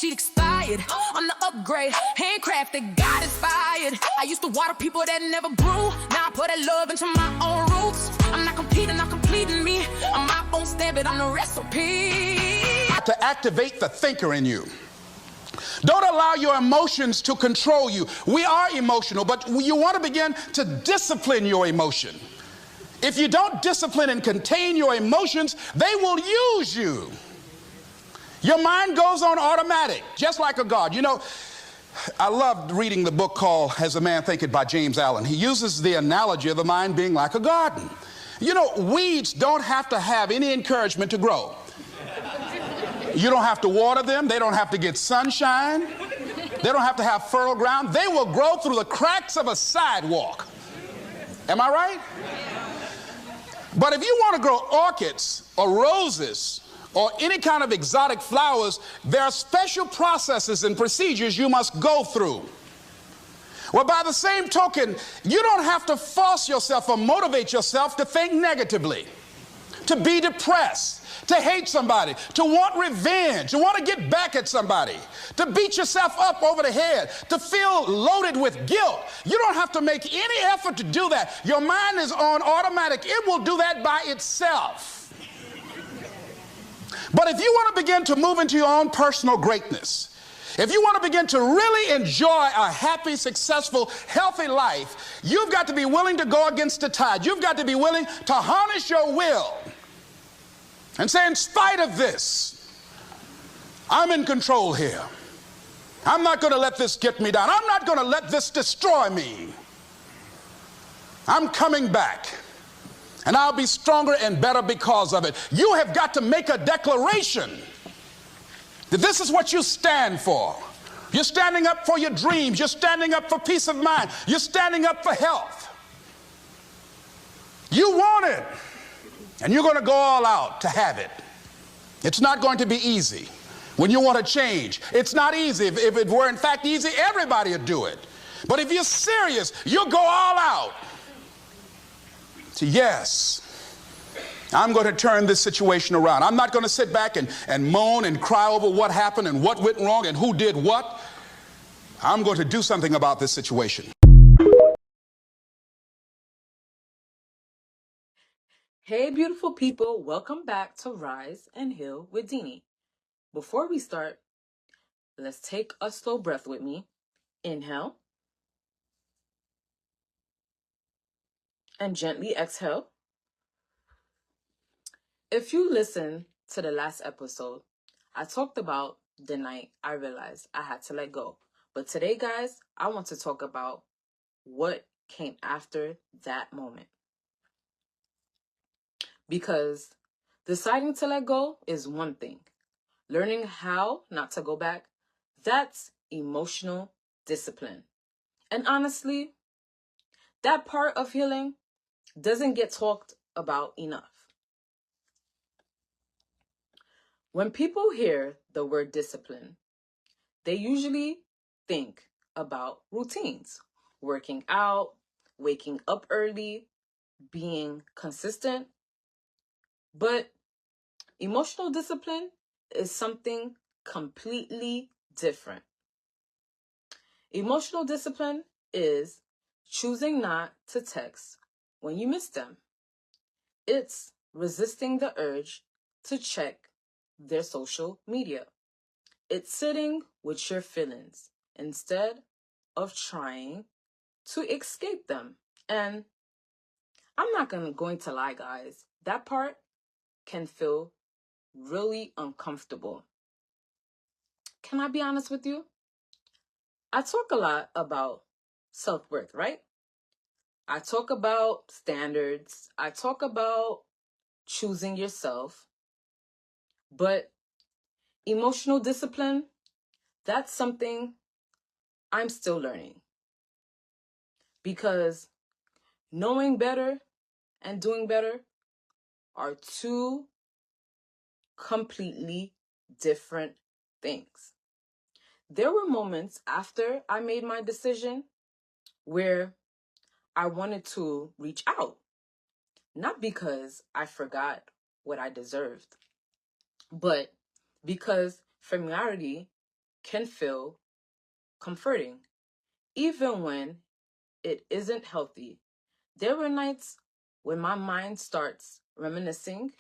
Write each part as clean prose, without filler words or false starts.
sheet expired. I'm the upgrade, handcrafted, God inspired. I used to water people that never grew. Now I put that love into my own roots. I'm not competing, I'm completing me. I'm my own stamp, but I'm the recipe. To activate the thinker in you. Don't allow your emotions to control you. We are emotional, but you want to begin to discipline your emotion. If you don't discipline and contain your emotions, they will use you. Your mind goes on automatic, just like a guard. You know, I loved reading the book called As a Man Thinketh by James Allen. He uses the analogy of the mind being like a garden. You know, weeds don't have to have any encouragement to grow. You don't have to water them. They don't have to get sunshine. They don't have to have fertile ground. They will grow through the cracks of a sidewalk. Am I right? But if you want to grow orchids or roses or any kind of exotic flowers, there are special processes and procedures you must go through. Well, by the same token, you don't have to force yourself or motivate yourself to think negatively, to be depressed, to hate somebody, to want revenge, to want to get back at somebody, to beat yourself up over the head, to feel loaded with guilt. You don't have to make any effort to do that. Your mind is on automatic. It will do that by itself. But if you want to begin to move into your own personal greatness, if you want to begin to really enjoy a happy, successful, healthy life, you've got to be willing to go against the tide. You've got to be willing to harness your will and say, in spite of this, I'm in control here. I'm not going to let this get me down. I'm not going to let this destroy me. I'm coming back, and I'll be stronger and better because of it. You have got to make a declaration that this is what you stand for. You're standing up for your dreams. You're standing up for peace of mind. You're standing up for health. You want it. And you're going to go all out to have it. It's not going to be easy. When you want to change, it's not easy. If it were in fact easy, everybody would do it. But if you're serious, you'll go all out. So yes, I'm going to turn this situation around. I'm not going to sit back and moan and cry over what happened and what went wrong and who did what. I'm going to do something about this situation. Hey beautiful people, welcome back to Rise and Heal with Deanie. Before we start, let's take a slow breath with me. Inhale. And gently exhale. If you listen to the last episode, I talked about the night I realized I had to let go. But today, guys, I want to talk about what came after that moment. Because deciding to let go is one thing. Learning how not to go back, that's emotional discipline. And honestly, that part of healing doesn't get talked about enough. When people hear the word discipline, they usually think about routines, working out, waking up early, being consistent. But emotional discipline is something completely different. Emotional discipline is choosing not to text when you miss them. It's resisting the urge to check their social media. It's sitting with your feelings instead of trying to escape them. And I'm not going to lie, guys. That part can feel really uncomfortable. Can I be honest with you? I talk a lot about self-worth, right? I talk about standards. I talk about choosing yourself. But emotional discipline, that's something I'm still learning. Because knowing better and doing better are two completely different things. There were moments after I made my decision where I wanted to reach out. Not because I forgot what I deserved, but because familiarity can feel comforting, even when it isn't healthy. There were nights when my mind starts reminiscing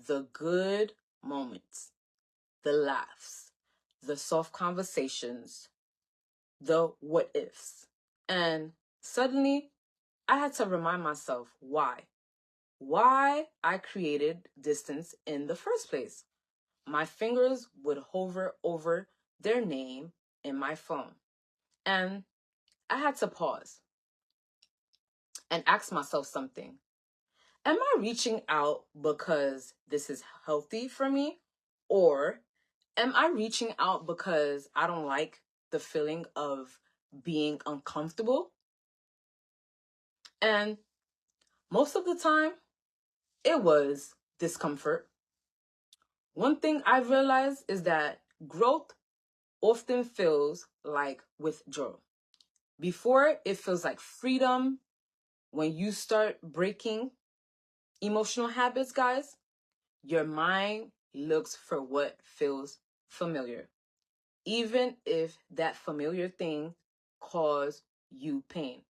the good moments, the laughs, the soft conversations, the what ifs. And suddenly, I had to remind myself why I created distance in the first place. My fingers would hover over their name in my phone. And I had to pause and ask myself something. Am I reaching out because this is healthy for me? Or am I reaching out because I don't like the feeling of being uncomfortable? And most of the time, it was discomfort. One thing I've realized is that growth often feels like withdrawal. Before, it feels like freedom. When you start breaking emotional habits, guys, your mind looks for what feels familiar, even if that familiar thing causes you pain.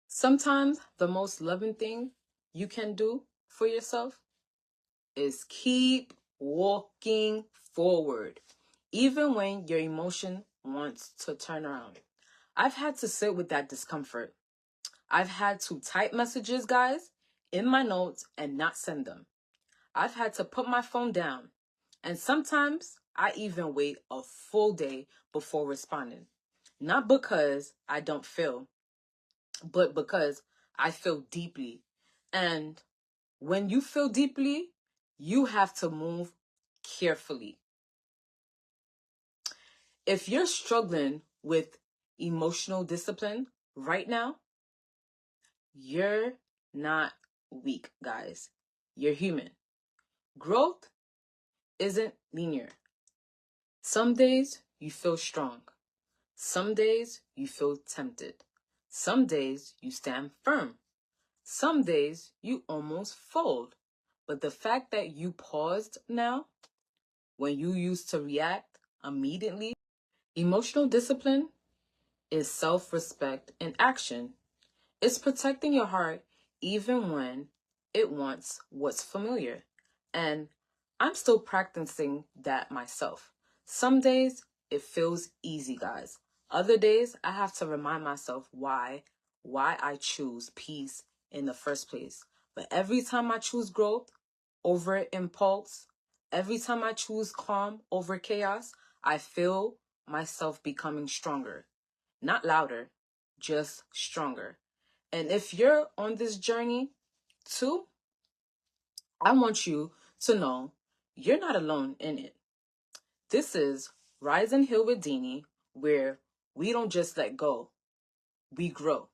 Sometimes the most loving thing you can do for yourself is keep walking forward, even when your emotion wants to turn around. I've had to sit with that discomfort. I've had to type messages, guys, in my notes and not send them. I've had to put my phone down. And sometimes I even wait a full day before responding. Not because I don't feel, but because I feel deeply. And when you feel deeply, you have to move carefully. If you're struggling with emotional discipline right now, you're not weak, guys. You're human. Growth isn't linear. Some days you feel strong. Some days you feel tempted. Some days you stand firm. Some days you almost fold. But the fact that you paused now, when you used to react immediately, emotional discipline is self-respect in action. It's protecting your heart even when it wants what's familiar. And I'm still practicing that myself. Some days it feels easy, guys. Other days I have to remind myself why I choose peace in the first place. But every time I choose growth over impulse, every time I choose calm over chaos, I feel myself becoming stronger. Not louder, just stronger. And if you're on this journey too, I want you to know you're not alone in it. This is Rise and Heal with Deanie, where we don't just let go, we grow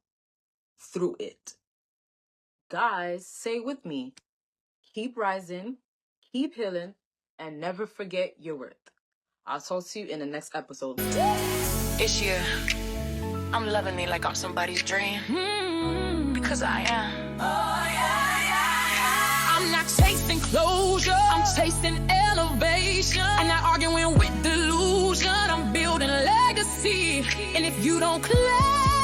through it. Guys, say with me, keep rising, keep healing, and never forget your worth. I'll talk to you in the next episode. It's you. I'm loving me like I'm somebody's dream. Because I am. I'm not chasing closure. I'm chasing elevation. I'm not arguing with delusion. I'm building legacy. And if you don't claim